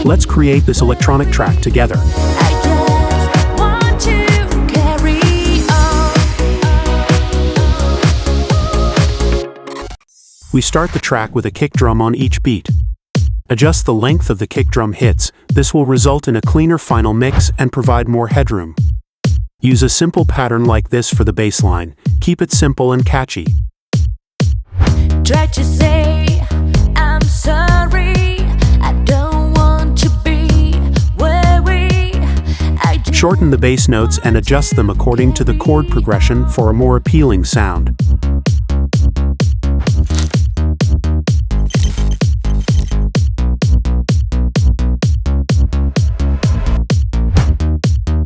Let's create this electronic track together. We start the track with a kick drum on each beat. Adjust the length of the kick drum hits. This will result in a cleaner final mix and provide more headroom. Use a simple pattern like this for the bass line. Keep it simple and catchy. Try to say, I'm sorry, I don't want to be worried. Shorten the bass notes and adjust them according to the chord progression for a more appealing sound.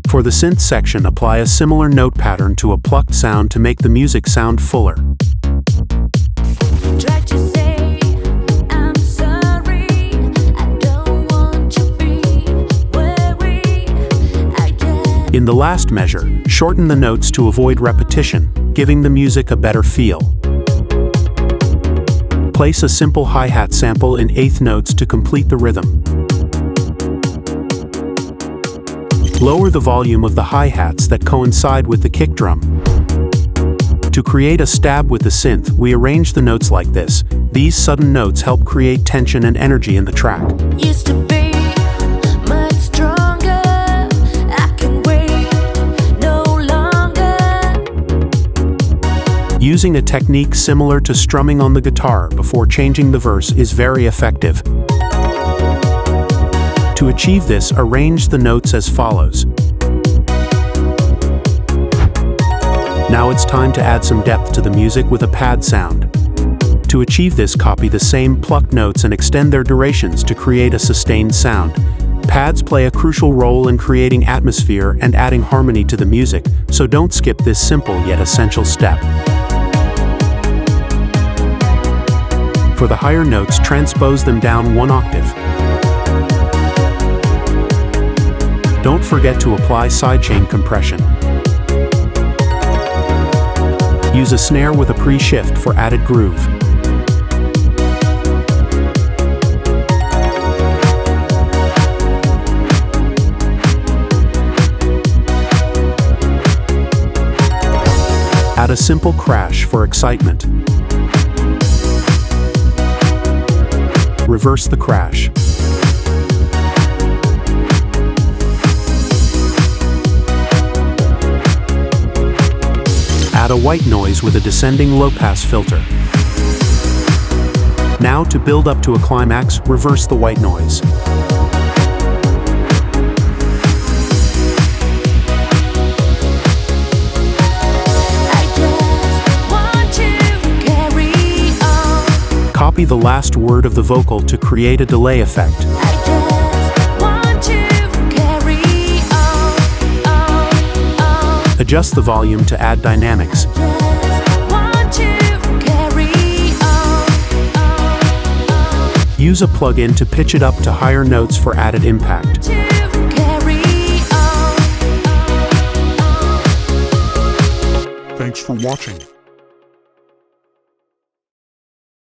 For the synth section, apply a similar note pattern to a plucked sound to make the music sound fuller. Try to say, I'm sorry, I don't want to be worried. In the last measure, shorten the notes to avoid repetition, giving the music a better feel. Place a simple hi-hat sample in eighth notes to complete the rhythm. Lower the volume of the hi-hats that coincide with the kick drum. To create a stab with the synth, we arrange the notes like this. These sudden notes help create tension and energy in the track. Used to be much stronger, I can wait no longer. Using a technique similar to strumming on the guitar before changing the verse is very effective. To achieve this, arrange the notes as follows. Now it's time to add some depth to the music with a pad sound. To achieve this, copy the same plucked notes and extend their durations to create a sustained sound. Pads play a crucial role in creating atmosphere and adding harmony to the music, so don't skip this simple yet essential step. For the higher notes, transpose them down one octave. Don't forget to apply sidechain compression. Use a snare with a pre-shift for added groove. Add a simple crash for excitement. Reverse the crash. Add a white noise with a descending low-pass filter. Now, to build up to a climax, reverse the white noise. Copy the last word of the vocal to create a delay effect. Adjust the volume to add dynamics. Use a plug-in to pitch it up to higher notes for added impact. Thanks for watching.